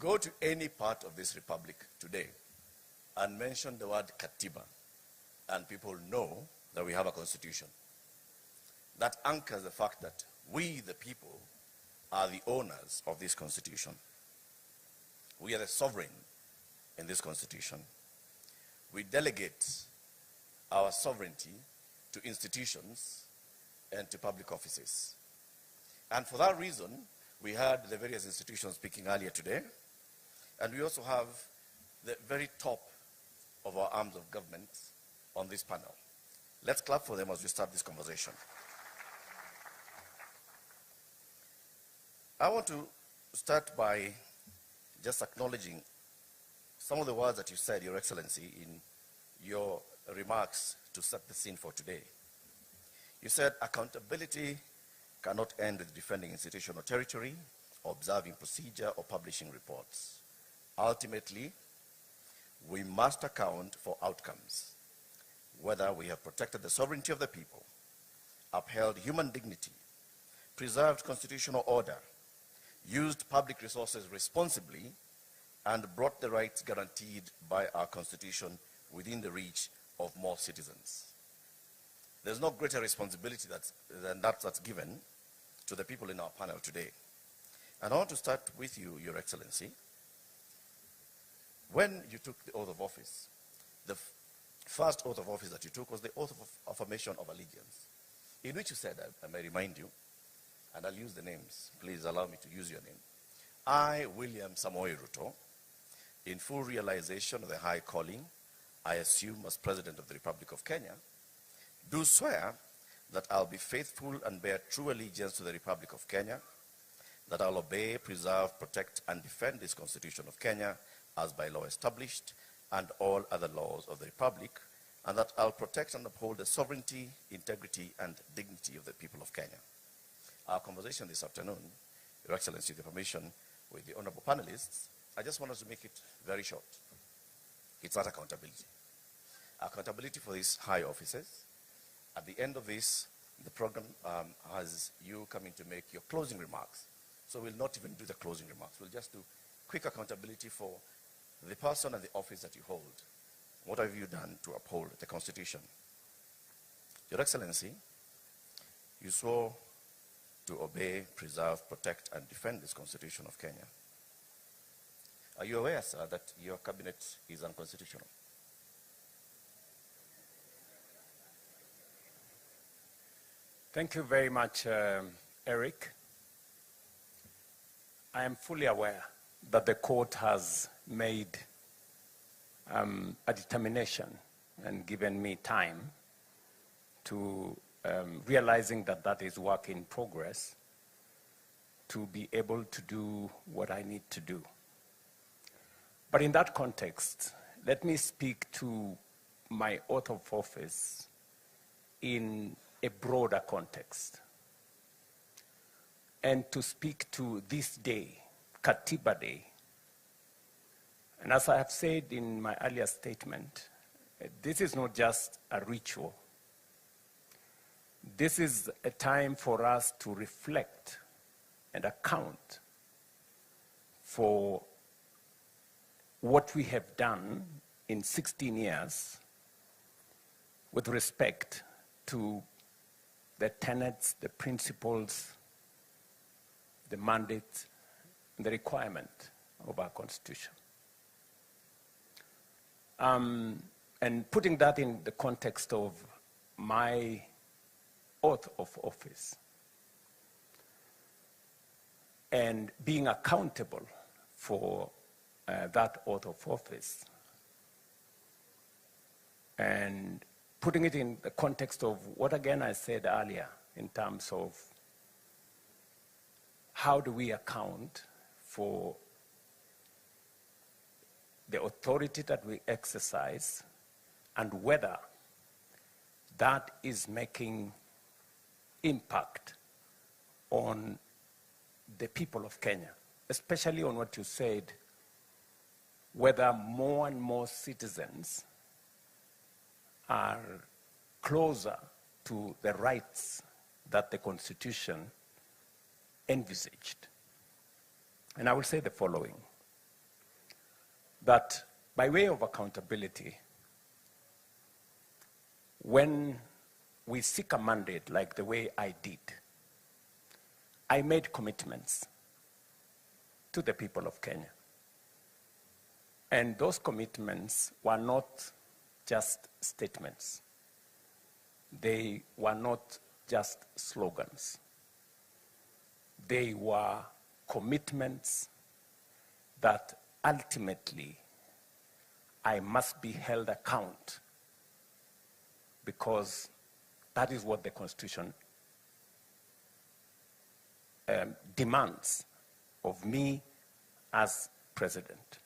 Go to any part of this republic today and mention the word katiba, and people know that we have a constitution. That anchors the fact that we, the people, are the owners of this constitution. We are the sovereign in this constitution. We delegate our sovereignty to institutions and to public offices. And for that reason, we heard the various institutions speaking earlier today, and we also have the very top of our arms of government on this panel. Let's clap for them as we start this conversation. I want to start by just acknowledging some of the words that you said, Your Excellency, in your remarks to set the scene for today. You said accountability cannot end with defending institutional territory, observing procedure, or publishing reports. Ultimately, we must account for outcomes, whether we have protected the sovereignty of the people, upheld human dignity, preserved constitutional order, used public resources responsibly, and brought the rights guaranteed by our Constitution within the reach of more citizens. There's no greater responsibility than that's given to the people in our panel today. And I want to start with you, Your Excellency. When you took the oath of office, the first oath of office that you took was the oath of affirmation of allegiance, in which you said, I may remind you, and I'll use the names. Please allow me to use your name. I, William Ruto, in full realization of the high calling I assume as President of the Republic of Kenya, do swear that I'll be faithful and bear true allegiance to the Republic of Kenya, that I'll obey, preserve, protect, and defend this Constitution of Kenya as by law established, and all other laws of the Republic, and that I'll protect and uphold the sovereignty, integrity, and dignity of the people of Kenya. Our conversation this afternoon, Your Excellency, with the permission with the honorable panelists, I just want us to make it very short. It's not accountability. Accountability for these high offices. At the end of this, the program has you coming to make your closing remarks. So we'll not even do the closing remarks. We'll just do quick accountability for the person and the office that you hold. What have you done to uphold the Constitution? Your Excellency, you swore to obey, preserve, protect, and defend this Constitution of Kenya. Are you aware, sir, that your cabinet is unconstitutional? Thank you very much, Eric. I am fully aware that the court has made a determination and given me time to realizing that that is work in progress to be able to do what I need to do. But in that context, let me speak to my oath of office in a broader context, and to speak to this day, Katiba Day. And as I have said in my earlier statement, this is not just a ritual. This is a time for us to reflect and account for what we have done in 16 years with respect to the tenets, the principles, the mandate, and the requirement of our Constitution. And putting that in the context of my oath of office and being accountable for that oath of office, and putting it in the context of what, again, I said earlier in terms of how do we account for the authority that we exercise and whether that is making impact on the people of Kenya, especially on what you said, whether more and more citizens are closer to the rights that the Constitution envisaged. And I will say the following. that by way of accountability, when we seek a mandate like the way I did, I made commitments to the people of Kenya. And those commitments were not just statements. They were not just slogans. They were commitments that ultimately I must be held account, because that is what the Constitution demands of me as president.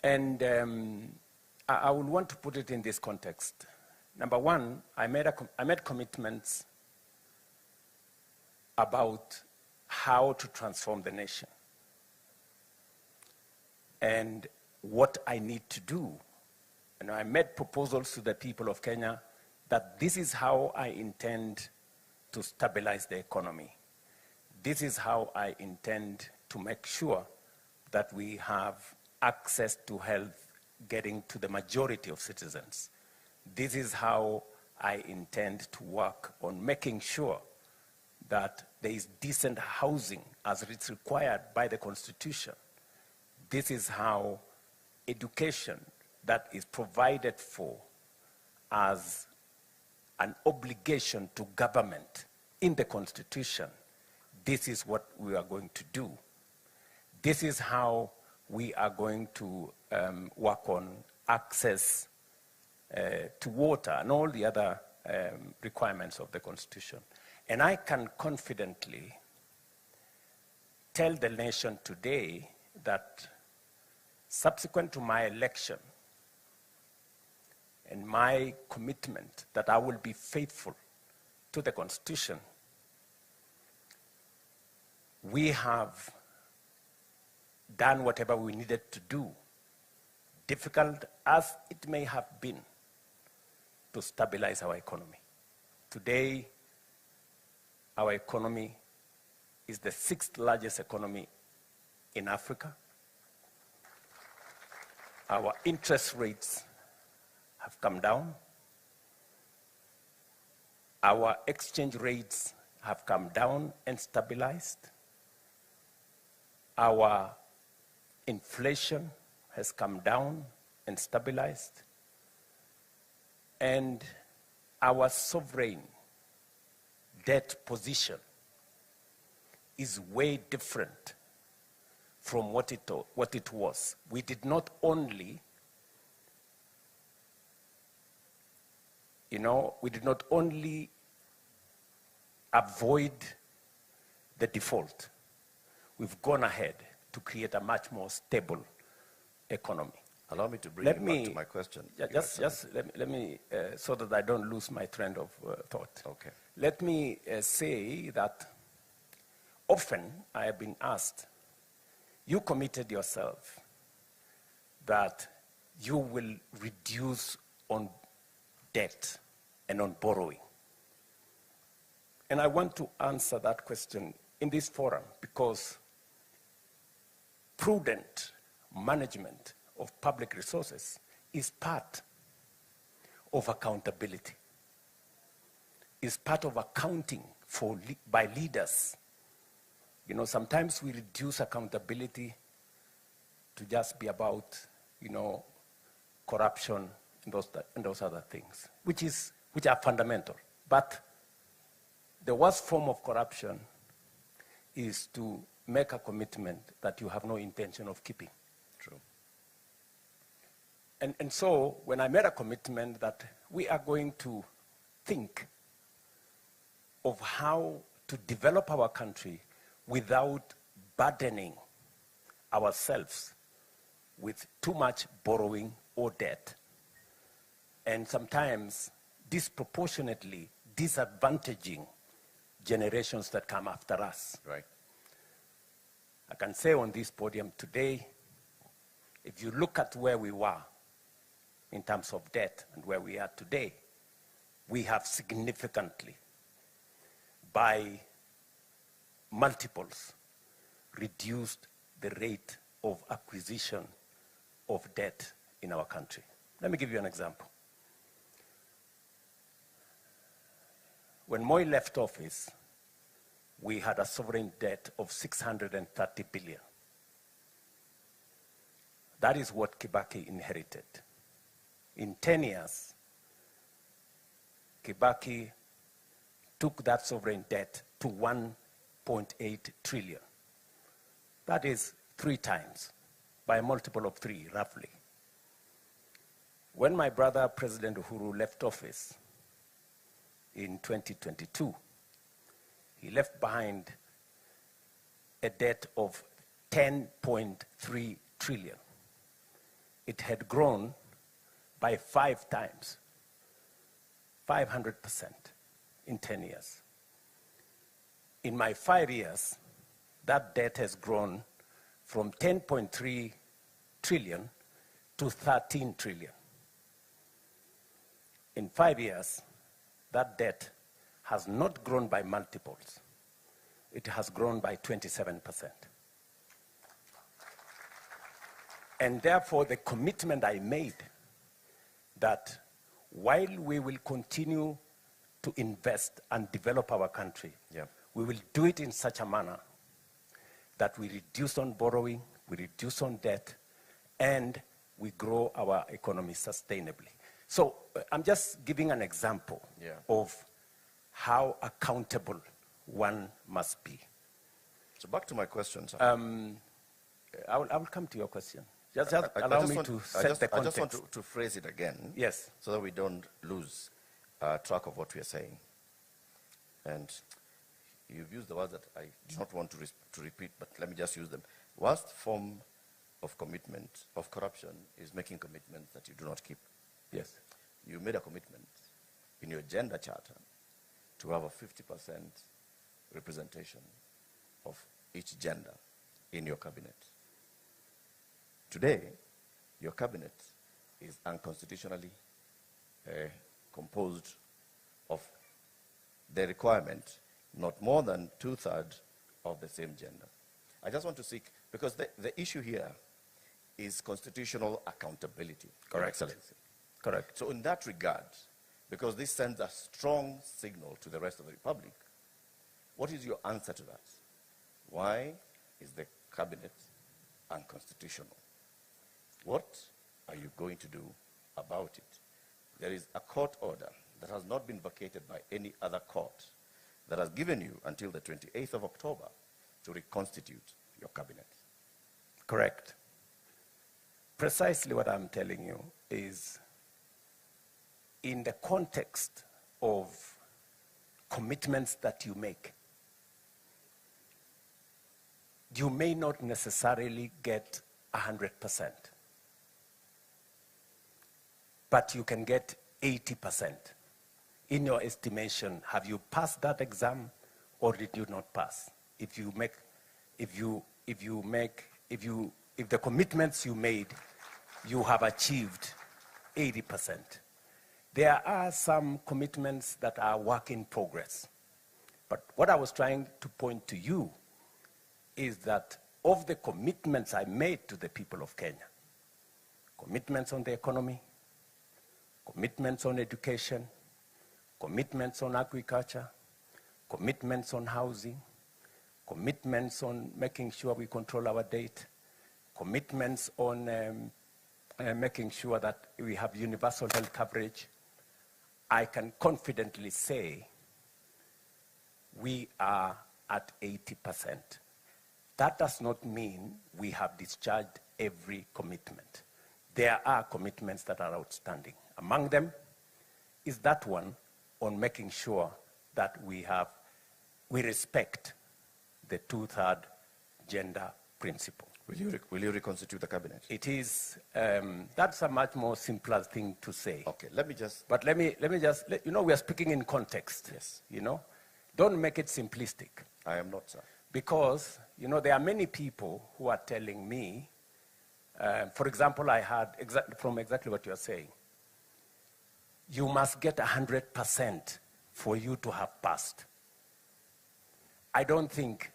And I would want to put it in this context. Number one, I made commitments about how to transform the nation and what I need to do. And I made proposals to the people of Kenya that this is how I intend to stabilize the economy. This is how I intend to make sure that we have access to health getting to the majority of citizens. This is how I intend to work on making sure that there is decent housing as it's required by the Constitution. This is how education that is provided for as an obligation to government in the Constitution, this is what we are going to do. This is how we are going to work on access to water and all the other requirements of the Constitution. And I can confidently tell the nation today that subsequent to my election and my commitment that I will be faithful to the Constitution, we have done whatever we needed to do, difficult as it may have been, to stabilize our economy. Today, our economy is the 6th largest economy in Africa. Our interest rates have come down. Our exchange rates have come down and stabilized. Our inflation has come down and stabilized. And our sovereign debt position is way different from what it was. We did not only, avoid the default. We've gone ahead to create a much more stable economy. Allow me to bring you back to my question. Let me, so that I don't lose my trend of thought. Okay. Let me say that often I have been asked, you committed yourself that you will reduce on debt and on borrowing. And I want to answer that question in this forum because prudent management of public resources is part of accountability, is part of accounting by leaders. Sometimes we reduce accountability to just be about, corruption and those other things, which are fundamental. But the worst form of corruption is to make a commitment that you have no intention of keeping. True. And so when I made a commitment that we are going to think of how to develop our country without burdening ourselves with too much borrowing or debt, and sometimes disproportionately disadvantaging generations that come after us. Right. I can say on this podium today, if you look at where we were in terms of debt and where we are today, we have significantly, by multiples, reduced the rate of acquisition of debt in our country. Let me give you an example. When Moi left office, we had a sovereign debt of 630 billion. That is what Kibaki inherited. In 10 years, Kibaki took that sovereign debt to 1.8 trillion. That is 3 times, by a multiple of 3, roughly. When my brother, President Uhuru, left office in 2022, he left behind a debt of 10.3 trillion. It had grown by 5 times, 500% in 10 years. In my 5 years, that debt has grown from 10.3 trillion to 13 trillion. In 5 years, that debt has not grown by multiples. It has grown by 27%. And therefore, the commitment I made that while we will continue to invest and develop our country, we will do it in such a manner that we reduce on borrowing, we reduce on debt, and we grow our economy sustainably. So I'm just giving an example of how accountable one must be. So back to my question, sir. I will come to your question. Just allow me to set the context. I just want to phrase it again. Yes. So that we don't lose track of what we are saying. And you've used the words that I do not want to repeat, but let me just use them. Worst form of commitment, of corruption, is making commitments that you do not keep. Yes. You made a commitment in your gender charter to have a 50% representation of each gender in your cabinet. Today, your cabinet is unconstitutionally composed of the requirement not more than 2/3 of the same gender. I just want to seek, because the issue here is constitutional accountability. Correct. Excellency. Correct. So in that regard, because this sends a strong signal to the rest of the Republic, what is your answer to that? Why is the cabinet unconstitutional? What are you going to do about it? There is a court order that has not been vacated by any other court that has given you until the 28th of October to reconstitute your cabinet. Correct. Precisely what I'm telling you is, in the context of commitments that you make, you may not necessarily get 100%, but you can get 80%. In your estimation, have you passed that exam or did you not pass? If the commitments you made, you have achieved 80%. There are some commitments that are work in progress. But what I was trying to point to you is that of the commitments I made to the people of Kenya, commitments on the economy, commitments on education, commitments on agriculture, commitments on housing, commitments on making sure we control our debt, commitments on making sure that we have universal health coverage, I can confidently say we are at 80%. That does not mean we have discharged every commitment. There are commitments that are outstanding. Among them is that one on making sure that we respect the 2/3 gender principle. Will you reconstitute the cabinet? It is, that's a much more simpler thing to say. Okay, let me just... But let me just, you know, we are speaking in context. Yes. You know? Don't make it simplistic. I am not, sir. Because, you know, there are many people who are telling me, for example, I heard from exactly what you're saying, you must get 100% for you to have passed. I don't think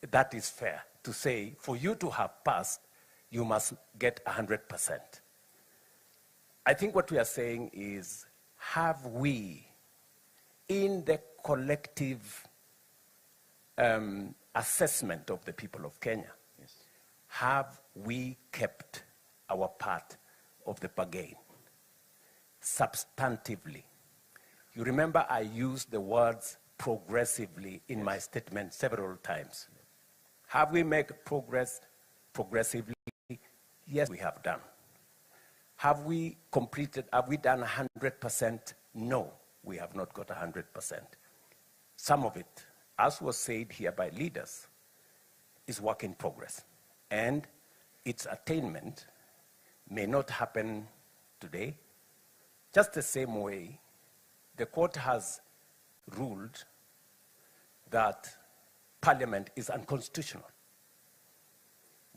that is fair to say, for you to have passed, you must get 100%. I think what we are saying is, have we, in the collective assessment of the people of Kenya, Yes. have we kept our part of the bargain substantively? You remember I used the words progressively in my statement several times. Have we made progress progressively? Yes, we have done. Have we completed, have we done 100%? No, we have not got 100%. Some of it, as was said here by leaders, is work in progress. And its attainment may not happen today, just the same way the court has ruled that Parliament is unconstitutional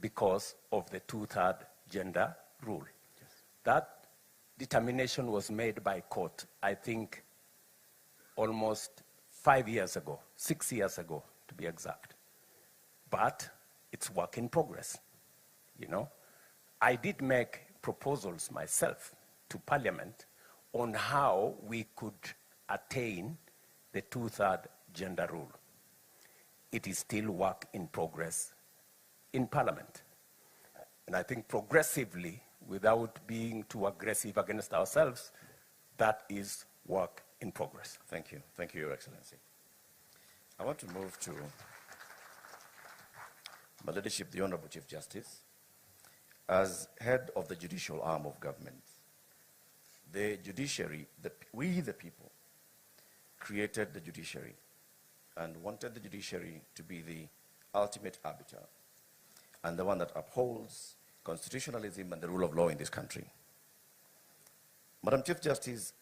because of the 2/3 gender rule. Yes. That determination was made by court, I think, almost 5 years ago, 6 years ago, to be exact. But it's work in progress, you know. I did make proposals myself to Parliament on how we could attain the 2/3 gender rule. It is still work in progress in Parliament. And I think progressively, without being too aggressive against ourselves, that is work in progress. Thank you. Thank you, Your Excellency. I want to move to my leadership, the Honorable Chief Justice. As head of the judicial arm of government, the judiciary, we the people, created the judiciary and wanted the judiciary to be the ultimate arbiter and the one that upholds constitutionalism and the rule of law in this country. Madam Chief Justice,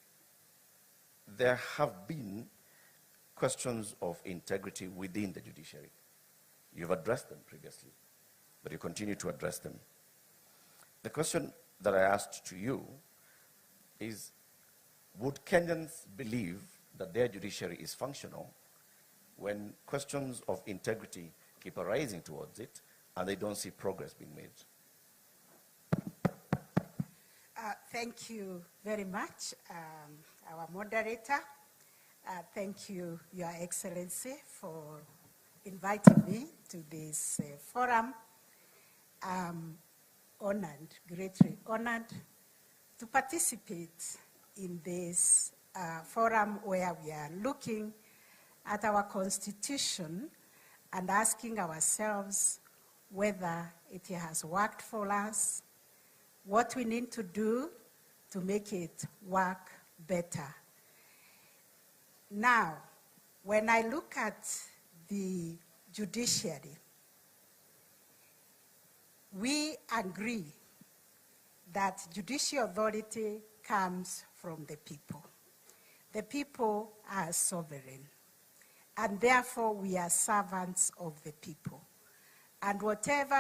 there have been questions of integrity within the judiciary. You've addressed them previously, but you continue to address them. The question that I asked to you is, would Kenyans believe that their judiciary is functional when questions of integrity keep arising towards it and they don't see progress being made? Thank you very much, our moderator. Thank you, Your Excellency, for inviting me to this forum. I'm honored, greatly honored, to participate in this forum where we are looking at our Constitution and asking ourselves whether it has worked for us, what we need to do to make it work better. Now, when I look at the judiciary, we agree that judicial authority comes from the people. The people are sovereign, and therefore we are servants of the people. And whatever